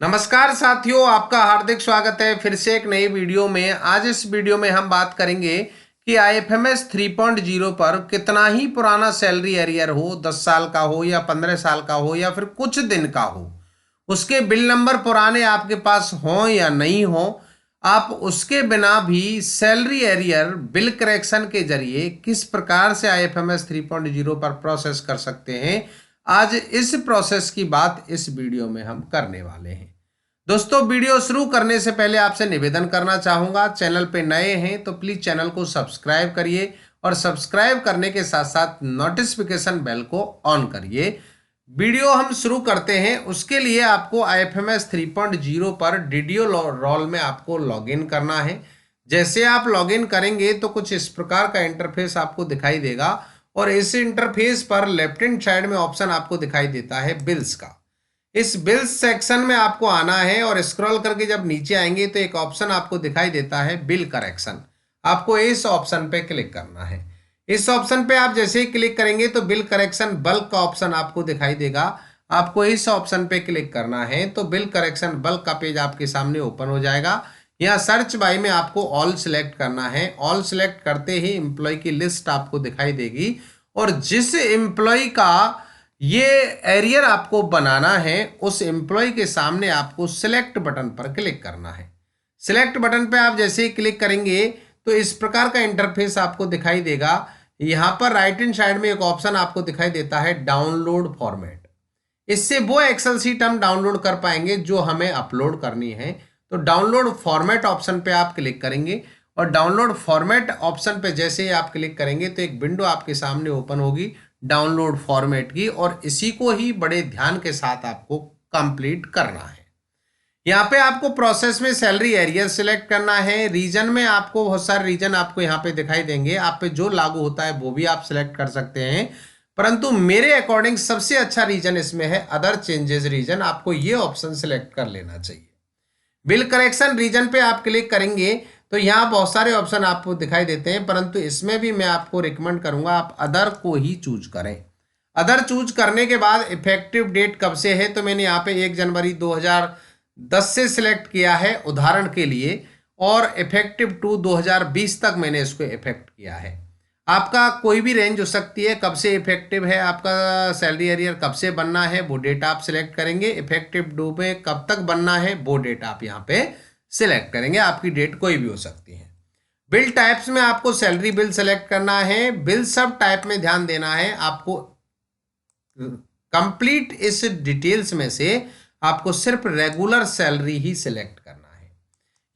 नमस्कार साथियों, आपका हार्दिक स्वागत है फिर से एक नई वीडियो में। आज इस वीडियो में हम बात करेंगे कि आईएफएमएस 3.0 पर कितना ही पुराना सैलरी एरियर हो, 10 साल का हो या 15 साल का हो या फिर कुछ दिन का हो, उसके बिल नंबर पुराने आपके पास हों या नहीं हो, आप उसके बिना भी सैलरी एरियर बिल करेक्शन के जरिए किस प्रकार से आईएफएमएस 3.0 पर प्रोसेस कर सकते हैं। आज इस प्रोसेस की बात इस वीडियो में हम करने वाले हैं। दोस्तों, वीडियो शुरू करने से पहले आपसे निवेदन करना चाहूंगा, चैनल पे नए हैं तो प्लीज चैनल को सब्सक्राइब करिए और सब्सक्राइब करने के साथ साथ नोटिफिकेशन बेल को ऑन करिए। वीडियो हम शुरू करते हैं, उसके लिए आपको आईएफएमएस 3.0 पर डीडीओ रोल में आपको लॉगिन करना है। जैसे आप लॉगिन करेंगे तो कुछ इस प्रकार का इंटरफेस आपको दिखाई देगा और इस इंटरफेस पर लेफ्ट हैंड साइड में ऑप्शन आपको दिखाई देता है बिल्स का। इस बिल्स सेक्शन में आपको आना है और स्क्रॉल करके जब नीचे आएंगे तो एक ऑप्शन आपको दिखाई देता है बिल करेक्शन। आपको इस ऑप्शन पे क्लिक करना है। इस ऑप्शन पे आप जैसे ही क्लिक करेंगे तो बिल करेक्शन बल्क का ऑप्शन आपको दिखाई देगा। आपको इस ऑप्शन पे क्लिक करना है तो बिल करेक्शन बल्क का पेज आपके सामने ओपन हो जाएगा। यहाँ सर्च बाय में आपको ऑल सिलेक्ट करना है। ऑल सिलेक्ट करते ही एम्प्लॉय की लिस्ट आपको दिखाई देगी और जिस एम्प्लॉय का ये एरियर आपको बनाना है उस एम्प्लॉय के सामने आपको सिलेक्ट बटन पर क्लिक करना है। सिलेक्ट बटन पे आप जैसे ही क्लिक करेंगे तो इस प्रकार का इंटरफेस आपको दिखाई देगा। यहाँ पर राइट हैंड साइड में एक ऑप्शन आपको दिखाई देता है डाउनलोड फॉर्मेट। इससे वो एक्सेल शीट हम डाउनलोड कर पाएंगे जो हमें अपलोड करनी है। तो डाउनलोड फॉर्मेट ऑप्शन पे आप क्लिक करेंगे और डाउनलोड फॉर्मेट ऑप्शन पे जैसे ही आप क्लिक करेंगे तो एक विंडो आपके सामने ओपन होगी डाउनलोड फॉर्मेट की, और इसी को ही बड़े ध्यान के साथ आपको कंप्लीट करना है। यहाँ पे आपको प्रोसेस में सैलरी एरियर सिलेक्ट करना है। रीजन में आपको बहुत सारे रीजन आपको यहाँ पे दिखाई देंगे, आप पे जो लागू होता है वो भी आप सिलेक्ट कर सकते हैं, परंतु मेरे अकॉर्डिंग सबसे अच्छा रीजन इसमें है अदर चेंजेस रीजन। आपको ये ऑप्शन सिलेक्ट कर लेना चाहिए। बिल करेक्शन रीजन पे आप क्लिक करेंगे तो यहाँ बहुत सारे ऑप्शन आपको दिखाई देते हैं, परंतु इसमें भी मैं आपको रिकमेंड करूंगा आप अदर को ही चूज करें। अदर चूज करने के बाद इफेक्टिव डेट कब से है तो मैंने यहाँ पे 1 जनवरी 2010 से सिलेक्ट किया है उदाहरण के लिए, और इफेक्टिव टू 2020 तक मैंने इसको इफेक्ट किया है। आपका कोई भी रेंज हो सकती है, कब से इफेक्टिव है आपका सैलरी एरियर, कब से बनना है वो डेट आप सिलेक्ट करेंगे। इफेक्टिव डू में कब तक बनना है वो डेट आप यहाँ पे सिलेक्ट करेंगे। आपकी डेट कोई भी हो सकती है। बिल टाइप्स में आपको सैलरी बिल सेलेक्ट करना है। बिल सब टाइप में ध्यान देना है आपको। कंप्लीट इस डिटेल्स में से आपको सिर्फ रेगुलर सैलरी ही सिलेक्ट करना है।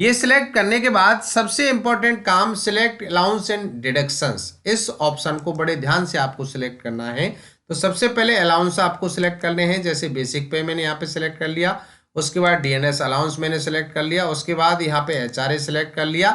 ये सिलेक्ट करने के बाद सबसे इंपॉर्टेंट काम सिलेक्ट अलाउंस एंड डिडक्शंस, इस ऑप्शन को बड़े ध्यान से आपको सिलेक्ट करना है। तो सबसे पहले अलाउंस आपको सिलेक्ट करने हैं, जैसे बेसिक पे मैंने यहाँ पे सिलेक्ट कर लिया, उसके बाद डीएनएस अलाउंस मैंने सेलेक्ट कर लिया, उसके बाद यहाँ पे एचआरए सेलेक्ट कर लिया।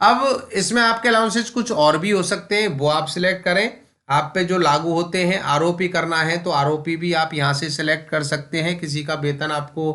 अब इसमें आपके अलाउंसेज कुछ और भी हो सकते हैं, वो आप सिलेक्ट करें। आप पे जो लागू होते हैं, आरओपी करना है तो आरओपी भी आप यहाँ से सिलेक्ट कर सकते हैं। किसी का वेतन आपको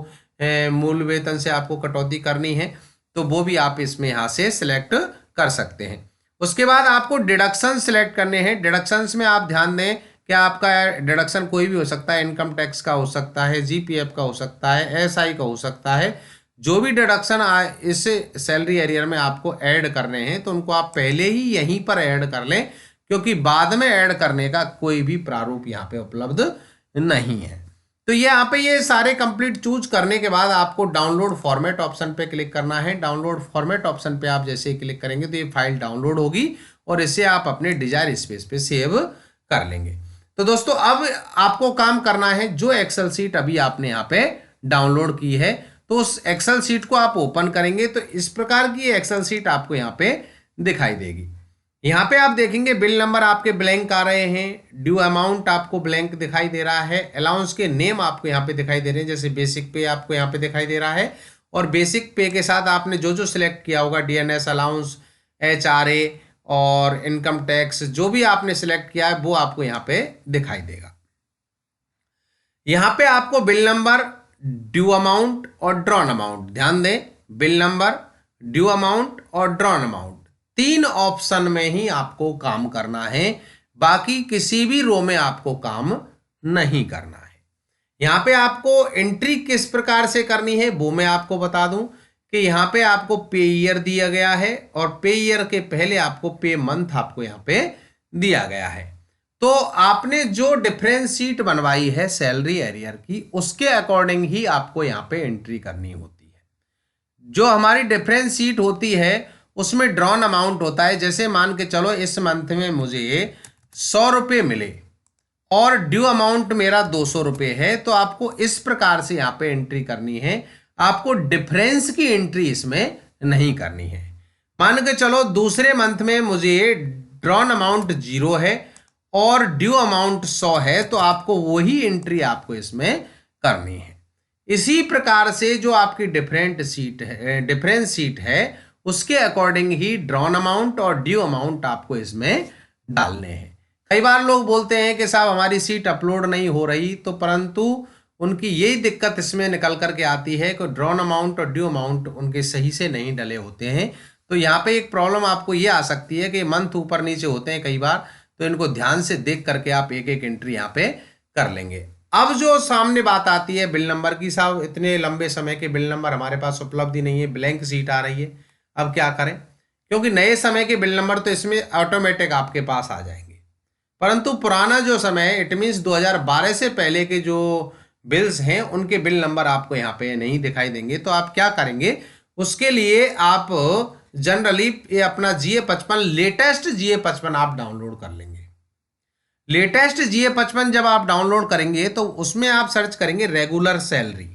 मूल वेतन से आपको कटौती करनी है तो वो भी आप इसमें यहाँ से सिलेक्ट कर सकते हैं। उसके बाद आपको डिडक्शन सिलेक्ट करने हैं। डिडक्शंस में आप ध्यान दें कि आपका डिडक्शन कोई भी हो सकता है, इनकम टैक्स का हो सकता है, जीपीएफ का हो सकता है, एसआई का हो सकता है। जो भी डिडक्शन इस सैलरी एरियर में आपको ऐड करने हैं तो उनको आप पहले ही यहीं पर ऐड कर लें, क्योंकि बाद में ऐड करने का कोई भी प्रारूप यहाँ पे उपलब्ध नहीं है। तो यहाँ पे ये सारे कंप्लीट चूज करने के बाद आपको डाउनलोड फॉर्मेट ऑप्शन पे क्लिक करना है। डाउनलोड फॉर्मेट ऑप्शन पे आप जैसे ही क्लिक करेंगे तो ये फाइल डाउनलोड होगी और इसे आप अपने डिजायर स्पेस पे सेव कर लेंगे। तो दोस्तों, अब आपको काम करना है, जो एक्सेल शीट अभी आपने यहाँ पे डाउनलोड की है तो उस एक्सेल शीट को आप ओपन करेंगे तो इस प्रकार की एक्सेल शीट आपको यहाँ पे दिखाई देगी। यहाँ पे आप देखेंगे बिल नंबर आपके ब्लैंक आ रहे हैं, ड्यू अमाउंट आपको ब्लैंक दिखाई दे रहा है, अलाउंस के नेम आपको यहाँ पे दिखाई दे रहे हैं, जैसे बेसिक पे आपको यहाँ पे दिखाई दे रहा है, और बेसिक पे के साथ आपने जो जो सिलेक्ट किया होगा डीएनएस अलाउंस, एचआरए और इनकम टैक्स, जो भी आपने सिलेक्ट किया है वो आपको यहाँ पे दिखाई देगा। यहाँ पे आपको बिल नंबर, ड्यू अमाउंट और ड्रॉन अमाउंट, ध्यान दें, बिल नंबर, ड्यू अमाउंट और ड्रॉन अमाउंट, 3 ऑप्शन में ही आपको काम करना है, बाकी किसी भी रो में आपको काम नहीं करना है। यहाँ पे आपको एंट्री किस प्रकार से करनी है वो मैं आपको बता दूं कि यहाँ पे आपको पे ईयर दिया गया है और पे ईयर के पहले आपको पे मंथ आपको यहाँ पे दिया गया है। तो आपने जो डिफरेंस शीट बनवाई है सैलरी एरियर की, उसके अकॉर्डिंग ही आपको यहाँ पे एंट्री करनी होती है। जो हमारी डिफरेंस शीट होती है उसमें ड्रॉन अमाउंट होता है। जैसे मान के चलो इस मंथ में मुझे 100 रुपये मिले और ड्यू अमाउंट मेरा 200 रुपये है, तो आपको इस प्रकार से यहाँ पे एंट्री करनी है। आपको डिफरेंस की एंट्री इसमें नहीं करनी है। मान के चलो दूसरे मंथ में मुझे ड्रॉन अमाउंट 0 है और ड्यू अमाउंट 100 है, तो आपको वही एंट्री आपको इसमें करनी है। इसी प्रकार से जो आपकी डिफरेंस शीट है उसके अकॉर्डिंग ही ड्रॉन अमाउंट और ड्यू अमाउंट आपको इसमें डालने हैं। कई बार लोग बोलते हैं कि साहब हमारी शीट अपलोड नहीं हो रही, तो परंतु उनकी यही दिक्कत इसमें निकल करके आती है कि ड्रॉन अमाउंट और ड्यू अमाउंट उनके सही से नहीं डले होते हैं। तो यहाँ पे एक प्रॉब्लम आपको ये आ सकती है कि मंथ ऊपर नीचे होते हैं कई बार, तो इनको ध्यान से देख करके आप एक एक एंट्री यहाँ पे कर लेंगे। अब जो सामने बात आती है बिल नंबर की, साहब इतने लंबे समय के बिल नंबर हमारे पास उपलब्ध ही नहीं है, ब्लैंक शीट आ रही है, अब क्या करें? क्योंकि नए समय के बिल नंबर तो इसमें ऑटोमेटिक आपके पास आ जाएंगे, परंतु पुराना जो समय है इट मीन्स 2012 से पहले के जो बिल्स हैं उनके बिल नंबर आपको यहाँ पे नहीं दिखाई देंगे। तो आप क्या करेंगे, उसके लिए आप जनरली ये अपना GA55 लेटेस्ट GA55 आप डाउनलोड कर लेंगे। लेटेस्ट GA55 जब आप डाउनलोड करेंगे तो उसमें आप सर्च करेंगे रेगुलर सैलरी,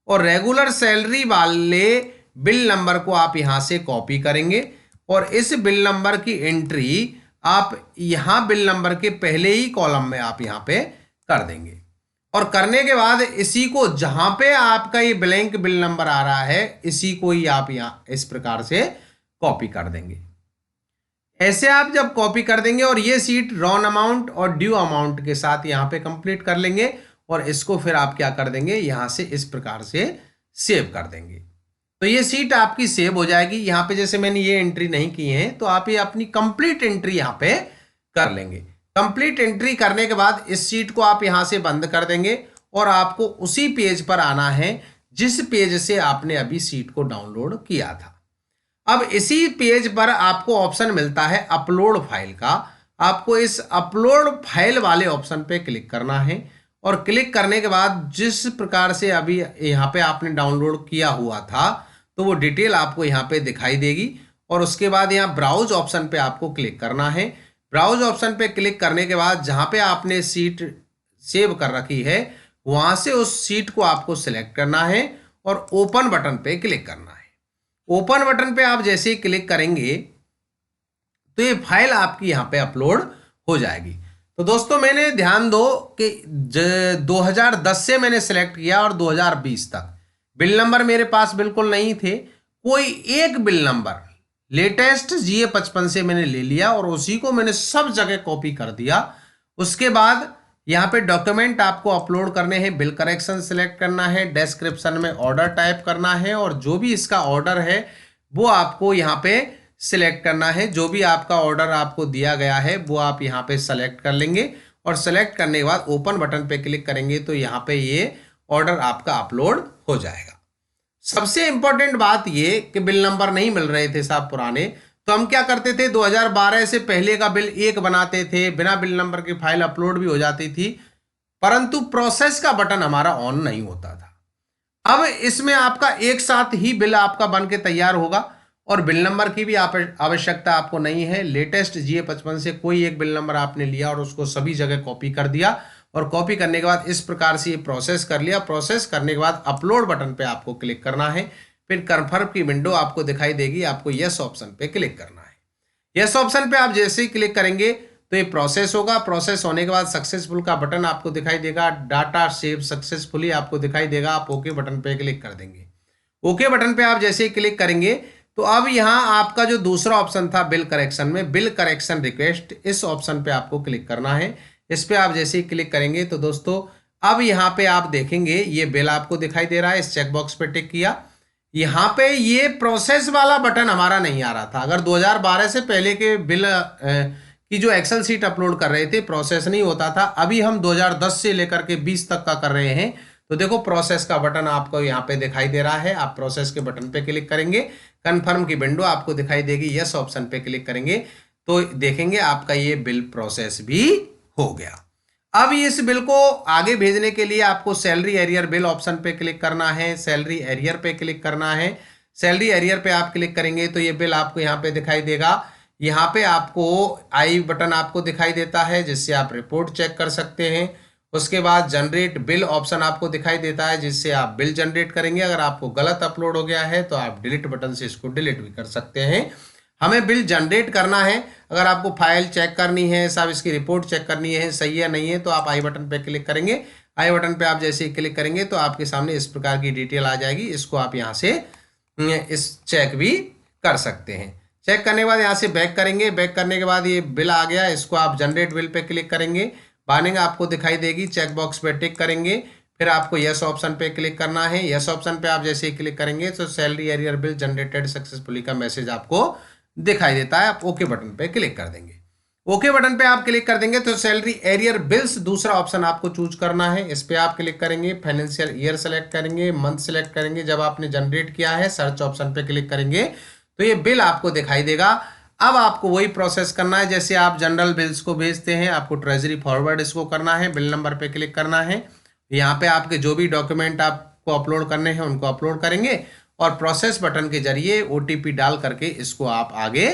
और रेगुलर सैलरी वाले बिल नंबर को आप यहां से कॉपी करेंगे और इस बिल नंबर की एंट्री आप यहां बिल नंबर के पहले ही कॉलम में आप यहां पे कर देंगे। और करने के बाद इसी को जहां पे आपका ये ब्लैंक बिल नंबर आ रहा है इसी को ही आप यहां इस प्रकार से कॉपी कर देंगे। ऐसे आप जब कॉपी कर देंगे और ये सीट ड्रॉन अमाउंट और ड्यू अमाउंट के साथ यहां पे कंप्लीट कर लेंगे और इसको फिर आप क्या कर देंगे, यहां से इस प्रकार से सेव कर देंगे। तो ये सीट आपकी सेव हो जाएगी। यहां पे जैसे मैंने ये एंट्री नहीं की है तो आप ये अपनी कंप्लीट एंट्री यहां पे कर लेंगे। कंप्लीट एंट्री करने के बाद इस सीट को आप यहां से बंद कर देंगे और आपको उसी पेज पर आना है जिस पेज से आपने अभी सीट को डाउनलोड किया था। अब इसी पेज पर आपको ऑप्शन मिलता है अपलोड फाइल का। आपको इस अपलोड फाइल वाले ऑप्शन पे क्लिक करना है और क्लिक करने के बाद जिस प्रकार से अभी यहाँ पे आपने डाउनलोड किया हुआ था तो वो डिटेल आपको यहाँ पे दिखाई देगी। और उसके बाद यहाँ ब्राउज ऑप्शन पे आपको क्लिक करना है। ब्राउज ऑप्शन पे क्लिक करने के बाद जहाँ पे आपने सीट सेव कर रखी है वहां से उस सीट को आपको सिलेक्ट करना है और ओपन बटन पे क्लिक करना है। ओपन बटन पे आप जैसे ही क्लिक करेंगे तो ये फाइल आपकी यहाँ पे अपलोड हो जाएगी। तो दोस्तों मैंने ध्यान दो कि 2010 से मैंने सिलेक्ट किया और 2020 तक बिल नंबर मेरे पास बिल्कुल नहीं थे। कोई एक बिल नंबर लेटेस्ट GA55 से मैंने ले लिया और उसी को मैंने सब जगह कॉपी कर दिया। उसके बाद यहाँ पे डॉक्यूमेंट आपको अपलोड करने हैं, बिल करेक्शन सिलेक्ट करना है, डिस्क्रिप्शन में ऑर्डर टाइप करना है और जो भी इसका ऑर्डर है वो आपको यहाँ पे सिलेक्ट करना है। जो भी आपका ऑर्डर आपको दिया गया है वो आप यहाँ पे सेलेक्ट कर लेंगे और सेलेक्ट करने के बाद ओपन बटन पे क्लिक करेंगे तो यहाँ पे ये ऑर्डर आपका अपलोड हो जाएगा। सबसे इंपॉर्टेंट बात ये कि बिल नंबर नहीं मिल रहे थे साहब पुराने, तो हम क्या करते थे 2012 से पहले का बिल एक बनाते थे, बिना बिल नंबर की फाइल अपलोड भी हो जाती थी, परंतु प्रोसेस का बटन हमारा ऑन नहीं होता था। अब इसमें आपका एक साथ ही बिल आपका बन के तैयार होगा और बिल नंबर की भी आवश्यकता आपको नहीं है। लेटेस्ट GA55 से कोई एक बिल नंबर आपने लिया और उसको सभी जगह कॉपी कर दिया और कॉपी करने के बाद इस प्रकार से ये प्रोसेस कर लिया। प्रोसेस करने के बाद अपलोड बटन पे आपको क्लिक करना है, फिर कन्फर्म की विंडो आपको दिखाई देगी, आपको यस ऑप्शन पे क्लिक करना है। यस ऑप्शन पे आप जैसे ही क्लिक करेंगे तो ये प्रोसेस होगा। प्रोसेस होने के बाद सक्सेसफुल का बटन आपको दिखाई देगा, डाटा सेव सक्सेसफुली आपको दिखाई देगा। आप ओके बटन पे क्लिक कर देंगे। ओके बटन पे आप जैसे ही क्लिक करेंगे तो अब यहाँ आपका जो दूसरा ऑप्शन था बिल करेक्शन में, बिल करेक्शन रिक्वेस्ट, इस ऑप्शन पे आपको क्लिक करना है। इस पे आप जैसे ही क्लिक करेंगे तो दोस्तों अब यहाँ पे आप देखेंगे ये बिल आपको दिखाई दे रहा है। इस चेकबॉक्स पे टिक किया। यहाँ पे ये प्रोसेस वाला बटन हमारा नहीं आ रहा था। अगर 2012 से पहले के बिल की जो एक्सेल सीट अपलोड कर रहे थे प्रोसेस नहीं होता था। अभी हम 2010 से लेकर के 20 तक का कर रहे हैं तो देखो प्रोसेस का बटन आपको यहाँ पे दिखाई दे रहा है, आप प्रोसेस के बटन पे क्लिक करेंगे, कंफर्म की विंडो आपको दिखाई देगी, यस ऑप्शन पे क्लिक करेंगे तो देखेंगे आपका ये बिल प्रोसेस भी हो गया। अब इस बिल को आगे भेजने के लिए आपको सैलरी एरियर बिल ऑप्शन पे क्लिक करना है, सैलरी एरियर पे क्लिक करना है। सैलरी एरियर पे आप क्लिक करेंगे तो ये बिल आपको यहाँ पे दिखाई देगा। यहाँ पे आपको आई बटन आपको दिखाई देता है जिससे आप रिपोर्ट चेक कर सकते हैं। उसके बाद जनरेट बिल ऑप्शन आपको दिखाई देता है जिससे आप बिल जनरेट करेंगे। अगर आपको गलत अपलोड हो गया है तो आप डिलीट बटन से इसको डिलीट भी कर सकते हैं। हमें बिल जनरेट करना है, अगर आपको फाइल चेक करनी है, सब इसकी रिपोर्ट चेक करनी है सही है नहीं है, तो आप आई बटन पे क्लिक करेंगे। आई बटन पे आप जैसे ही क्लिक करेंगे तो आपके सामने इस प्रकार की डिटेल आ जाएगी। इसको आप यहाँ से इस चेक भी कर सकते हैं। चेक करने के बाद यहाँ से बैक करेंगे, बैक करने के बाद ये बिल आ गया, इसको आप जनरेट बिल पे क्लिक करेंगे, बाइंडिंग आपको दिखाई देगी, चेक बॉक्स पे टिक करेंगे, फिर आपको यस ऑप्शन पे क्लिक करना है। यस ऑप्शन पे आप जैसे ही क्लिक करेंगे तो salary arrear bill generated successfully का मैसेज आपको दिखाई देता है। आप ओके बटन पे क्लिक कर देंगे। ओके बटन पे आप क्लिक कर देंगे तो सैलरी एरियर बिल्स दूसरा ऑप्शन आपको चूज करना है, इस पे आप क्लिक करेंगे, फाइनेंशियल ईयर सेलेक्ट करेंगे, मंथ सेलेक्ट करेंगे। जब आपने जनरेट किया है सर्च ऑप्शन पे क्लिक करेंगे तो ये बिल आपको दिखाई देगा। अब आपको वही प्रोसेस करना है जैसे आप जनरल बिल्स को भेजते हैं, आपको ट्रेजरी फॉरवर्ड इसको करना है, बिल नंबर पे क्लिक करना है। यहाँ पे आपके जो भी डॉक्यूमेंट आपको अपलोड करने हैं उनको अपलोड करेंगे और प्रोसेस बटन के जरिए ओटीपी डाल करके इसको आप आगे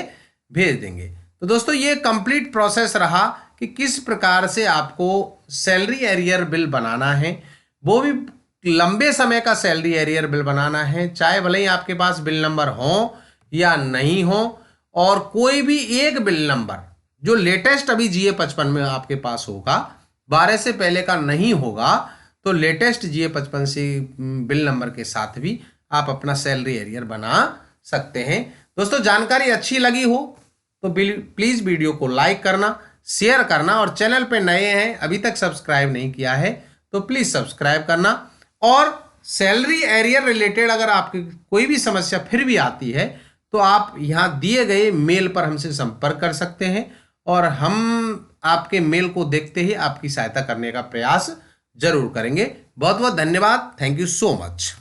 भेज देंगे। तो दोस्तों ये कंप्लीट प्रोसेस रहा कि किस प्रकार से आपको सैलरी एरियर बिल बनाना है, वो भी लंबे समय का सैलरी एरियर बिल बनाना है, चाहे भले ही आपके पास बिल नंबर हो या नहीं हो। और कोई भी एक बिल नंबर जो लेटेस्ट अभी GA 55 में आपके पास होगा, 12 से पहले का नहीं होगा, तो लेटेस्ट GA 55 से बिल नंबर के साथ भी आप अपना सैलरी एरियर बना सकते हैं। दोस्तों जानकारी अच्छी लगी हो तो प्लीज वीडियो को लाइक करना, शेयर करना, और चैनल पे नए हैं अभी तक सब्सक्राइब नहीं किया है तो प्लीज सब्सक्राइब करना। और सैलरी एरियर रिलेटेड अगर आपकी कोई भी समस्या फिर भी आती है तो आप यहाँ दिए गए मेल पर हमसे संपर्क कर सकते हैं और हम आपके मेल को देखते ही आपकी सहायता करने का प्रयास जरूर करेंगे। बहुत बहुत धन्यवाद। Thank you so much.